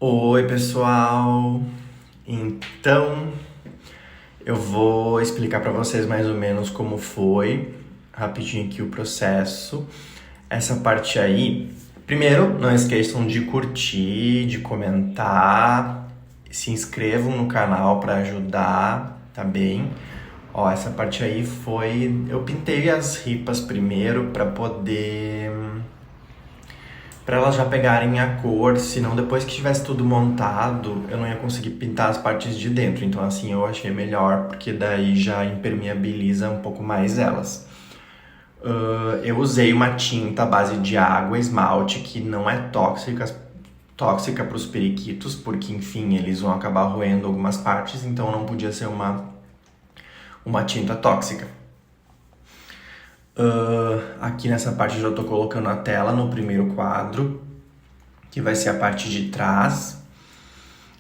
Oi, pessoal. Então, eu vou explicar para vocês mais ou menos como foi, rapidinho aqui o processo. Essa parte aí, primeiro, não esqueçam de curtir, de comentar, se inscrevam no canal para ajudar, tá bem? Ó, essa parte aí foi, eu pintei as ripas primeiro para elas já pegarem a cor, senão depois que tivesse tudo montado, eu não ia conseguir pintar as partes de dentro. Então assim, eu achei melhor, porque daí já impermeabiliza um pouco mais elas. Eu usei uma tinta à base de água, esmalte, que não é tóxica para os periquitos, porque enfim, eles vão acabar roendo algumas partes, então não podia ser uma tinta tóxica. Aqui nessa parte eu já estou colocando a tela no primeiro quadro, que vai ser a parte de trás.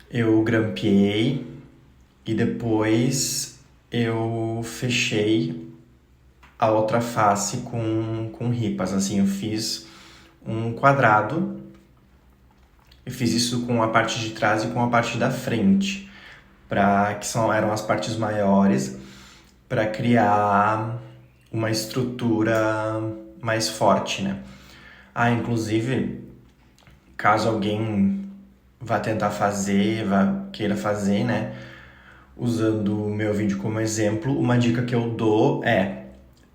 Eu grampeei e depois eu fechei a outra face com ripas. Assim, eu fiz um quadrado. Eu fiz isso com a parte de trás e com a parte da frente, eram as partes maiores, para criar uma estrutura mais forte, né? Inclusive, caso alguém queira fazer, né? Usando o meu vídeo como exemplo, uma dica que eu dou é: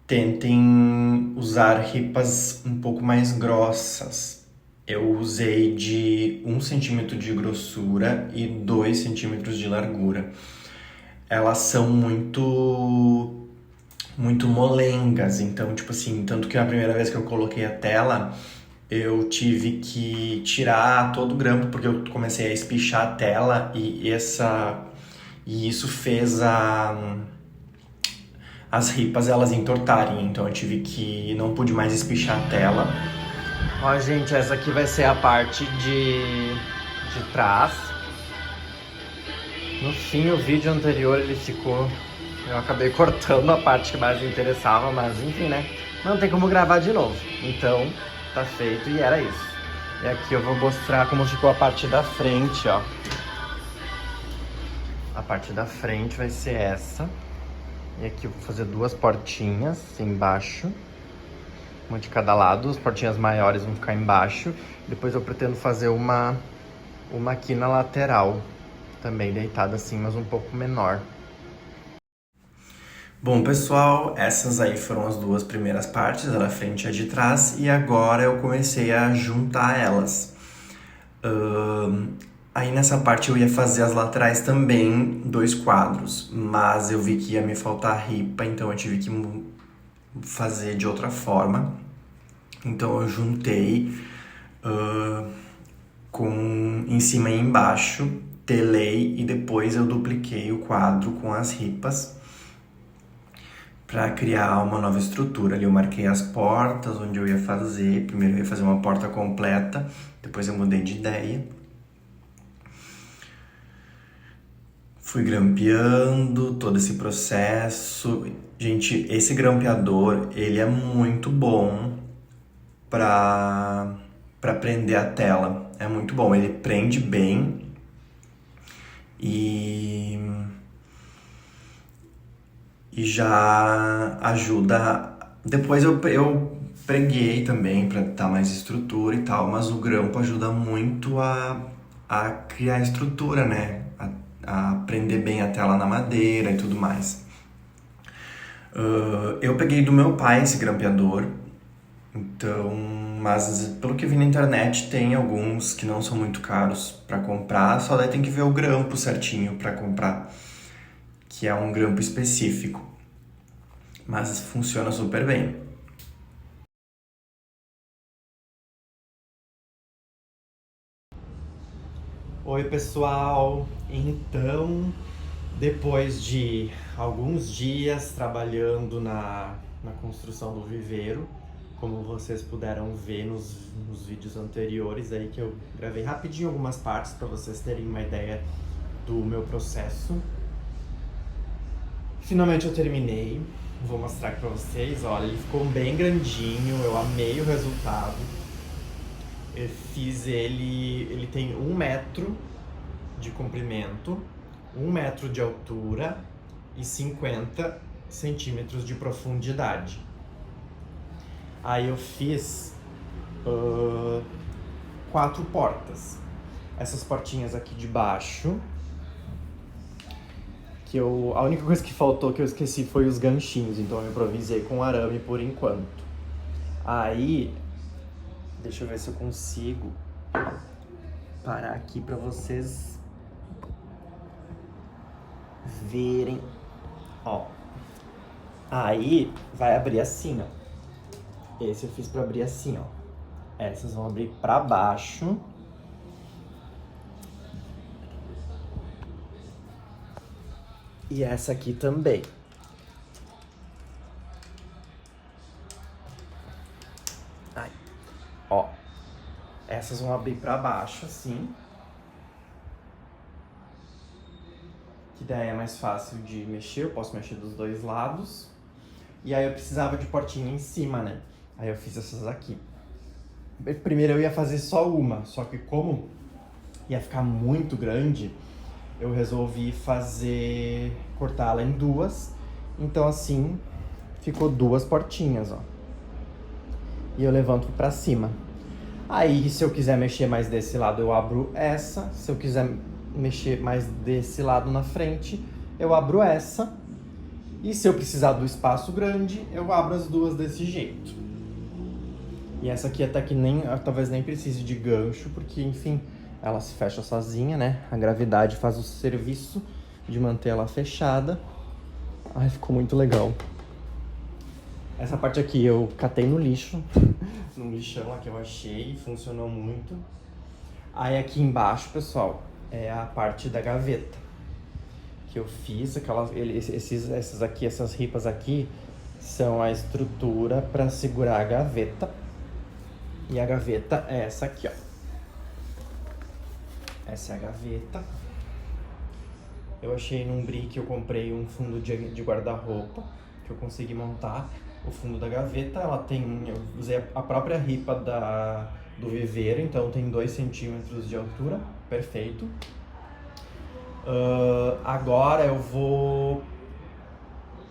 tentem usar ripas um pouco mais grossas. Eu usei de 1 centímetro de grossura e 2 centímetros de largura. Elas são muito molengas, então, tipo assim, tanto que a primeira vez que eu coloquei a tela, eu tive que tirar todo o grampo, porque eu comecei a espichar a tela e isso fez as ripas elas entortarem, então eu tive que não pude mais espichar a tela. Ó, gente, essa aqui vai ser a parte de trás. No fim, o vídeo anterior ele ficou... Eu acabei cortando a parte que mais me interessava, mas enfim, né? Não tem como gravar de novo. Então, tá feito e era isso. E aqui eu vou mostrar como ficou a parte da frente, ó. A parte da frente vai ser essa. E aqui eu vou fazer 2 portinhas embaixo. Uma de cada lado. As portinhas maiores vão ficar embaixo. Depois eu pretendo fazer uma aqui na lateral. Também deitada assim, mas um pouco menor. Bom, pessoal, essas aí foram as 2 primeiras partes, a da frente e a de trás, e agora eu comecei a juntar elas. Aí nessa parte eu ia fazer as laterais também, 2 quadros, mas eu vi que ia me faltar ripa, então eu tive que fazer de outra forma. Então eu juntei em cima e embaixo, telei e depois eu dupliquei o quadro com as ripas para criar uma nova estrutura. Ali eu marquei as portas onde eu ia fazer. Primeiro eu ia fazer uma porta completa, depois eu mudei de ideia. Fui grampeando todo esse processo. Gente, esse grampeador, ele é muito bom para prender a tela. É muito bom, ele prende bem e já ajuda. Depois eu preguei também para dar mais estrutura e tal, mas o grampo ajuda muito a criar estrutura, né? A prender bem a tela na madeira e tudo mais. Eu peguei do meu pai esse grampeador, então, mas pelo que vi na internet tem alguns que não são muito caros para comprar, só daí tem que ver o grampo certinho para comprar, que é um grampo específico, mas funciona super bem. Oi, pessoal! Então, depois de alguns dias trabalhando na construção do viveiro, como vocês puderam ver nos vídeos anteriores aí que eu gravei rapidinho algumas partes para vocês terem uma ideia do meu processo. Finalmente eu terminei, vou mostrar aqui para vocês, olha, ele ficou bem grandinho, eu amei o resultado. Eu fiz ele tem 1 metro de comprimento, 1 metro de altura e 50 centímetros de profundidade. Aí eu fiz 4 portas. Essas portinhas aqui de baixo, a única coisa que faltou que eu esqueci foi os ganchinhos, então eu improvisei com arame por enquanto. Aí, deixa eu ver se eu consigo parar aqui pra vocês verem. Ó, aí vai abrir assim, ó. Esse eu fiz pra abrir assim, ó. Essas vão abrir pra baixo. E essa aqui também. Aí, ó. Essas vão abrir pra baixo, assim. Que daí é mais fácil de mexer, eu posso mexer dos dois lados. E aí eu precisava de portinha em cima, né? Aí eu fiz essas aqui. Primeiro eu ia fazer só uma, só que como ia ficar muito grande, eu resolvi cortá-la em 2. Então assim, ficou 2 portinhas, ó. E eu levanto pra cima. Aí, se eu quiser mexer mais desse lado, eu abro essa. Se eu quiser mexer mais desse lado na frente, eu abro essa. E se eu precisar do espaço grande, eu abro as 2 desse jeito. E essa aqui até que talvez nem precise de gancho, porque, enfim, ela se fecha sozinha, né? A gravidade faz o serviço de manter ela fechada. Ai, ficou muito legal. Essa parte aqui eu catei no lixo, num lixão lá que eu achei, funcionou muito. Aí aqui embaixo, pessoal, é a parte da gaveta que eu fiz. Essas ripas aqui são a estrutura para segurar a gaveta. E a gaveta é essa aqui, ó. Essa é a gaveta. Eu achei num brick, eu comprei um fundo de guarda-roupa que eu consegui montar. O fundo da gaveta, eu usei a própria ripa do viveiro, então tem 2 centímetros de altura, perfeito. Agora eu vou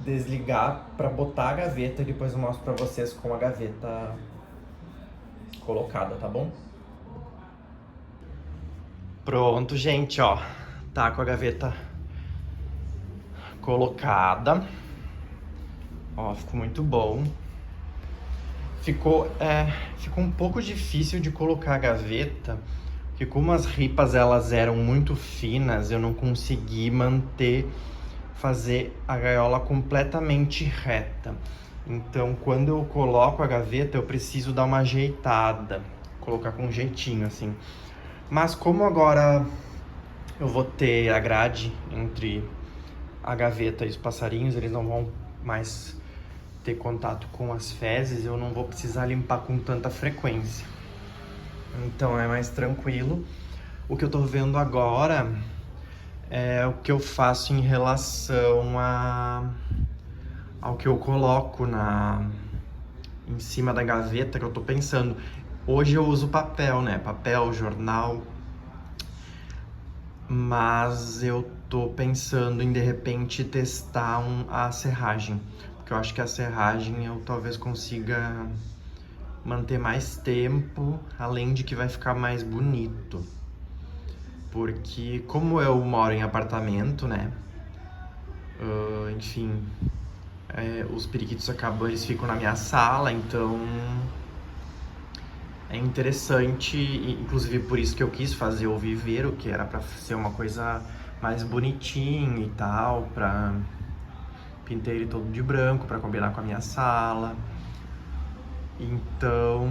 desligar para botar a gaveta e depois eu mostro para vocês com a gaveta colocada, tá bom? Pronto, gente, ó, tá com a gaveta colocada. Ó, ficou muito bom. Ficou um pouco difícil de colocar a gaveta, porque como as ripas elas eram muito finas, eu não consegui fazer a gaiola completamente reta. Então, quando eu coloco a gaveta, eu preciso dar uma ajeitada, colocar com um jeitinho, assim. Mas como agora eu vou ter a grade entre a gaveta e os passarinhos, eles não vão mais ter contato com as fezes, eu não vou precisar limpar com tanta frequência. Então é mais tranquilo. O que eu tô vendo agora é o que eu faço em relação ao que eu coloco em cima da gaveta, que eu tô pensando. Hoje eu uso papel, né? Papel, jornal. Mas eu tô pensando em, de repente, testar a serragem. Porque eu acho que a serragem eu talvez consiga manter mais tempo, além de que vai ficar mais bonito. Porque como eu moro em apartamento, né? Enfim, os periquitos eles ficam na minha sala, então é interessante, inclusive por isso que eu quis fazer o viveiro, que era pra ser uma coisa mais bonitinha e tal, pintei ele todo de branco pra combinar com a minha sala. Então,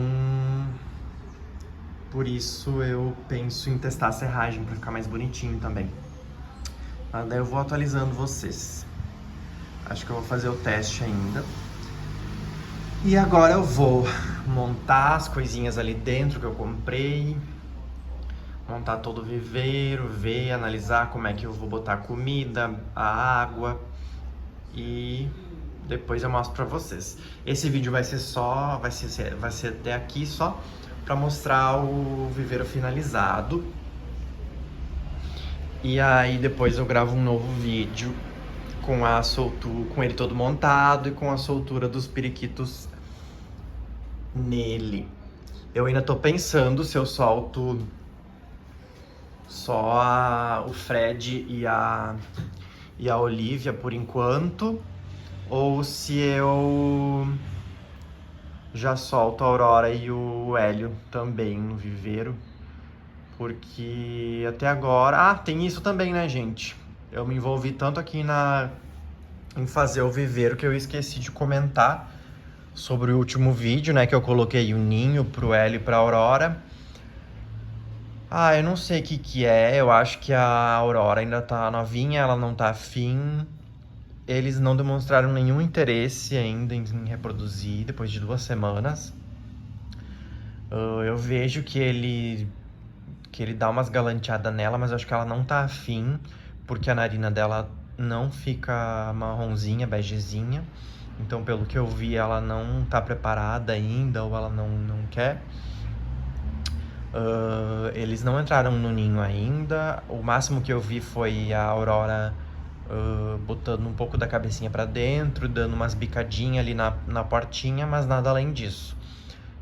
por isso eu penso em testar a serragem pra ficar mais bonitinho também. Mas daí eu vou atualizando vocês. Acho que eu vou fazer o teste ainda. E agora eu vou montar as coisinhas ali dentro que eu comprei. Montar todo o viveiro, analisar como é que eu vou botar a comida, a água. E depois eu mostro pra vocês. Esse vídeo vai ser até aqui só, para mostrar o viveiro finalizado. E aí depois eu gravo um novo vídeo com a soltura, com ele todo montado e com a soltura dos periquitos nele. Eu ainda tô pensando se eu solto só o Fred e a Olivia por enquanto, ou se eu já solto a Aurora e o Hélio também no viveiro. Porque até agora... Ah, tem isso também, né, gente? Eu me envolvi tanto aqui em fazer o viveiro que eu esqueci de comentar sobre o último vídeo, né? Que eu coloquei o ninho pro Hélio e pra Aurora. Ah, eu não sei o que é. Eu acho que a Aurora ainda tá novinha, ela não tá afim. Eles não demonstraram nenhum interesse ainda em reproduzir depois de 2 semanas. Eu vejo que ele dá umas galanteadas nela, mas eu acho que ela não tá afim, porque a narina dela não fica marronzinha, begezinha. Então, pelo que eu vi, ela não tá preparada ainda, ou ela não quer. Eles não entraram no ninho ainda. O máximo que eu vi foi a Aurora botando um pouco da cabecinha pra dentro, dando umas bicadinhas ali na portinha, mas nada além disso.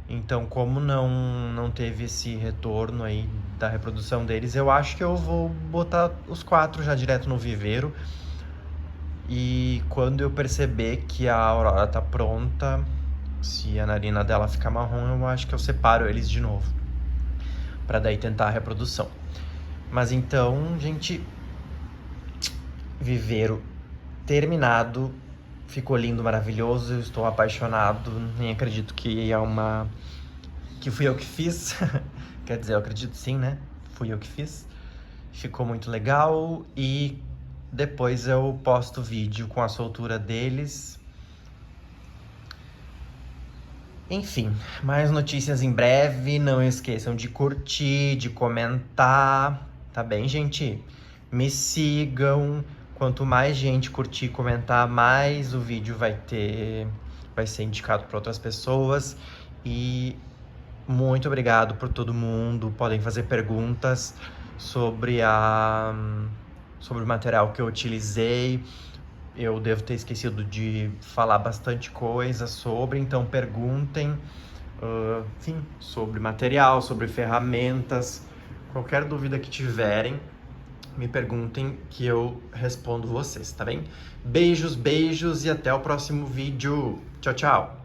Então, como não teve esse retorno aí da reprodução deles, eu acho que eu vou botar os 4 já direto no viveiro. E quando eu perceber que a Aurora tá pronta, se a narina dela ficar marrom, eu acho que eu separo eles de novo, pra daí tentar a reprodução. Mas então, gente, viveiro terminado, ficou lindo, maravilhoso, eu estou apaixonado, nem acredito que que fui eu que fiz. Quer dizer, eu acredito sim, né? Fui eu que fiz. Ficou muito legal e depois eu posto vídeo com a soltura deles. Enfim, mais notícias em breve. Não esqueçam de curtir, de comentar. Tá bem, gente? Me sigam. Quanto mais gente curtir e comentar, mais o vídeo vai ser indicado para outras pessoas. E muito obrigado por todo mundo. Podem fazer perguntas sobre o material que eu utilizei. Eu devo ter esquecido de falar bastante coisa sobre, então perguntem, enfim, sobre material, sobre ferramentas. Qualquer dúvida que tiverem, me perguntem que eu respondo vocês, tá bem? Beijos, beijos e até o próximo vídeo. Tchau, tchau!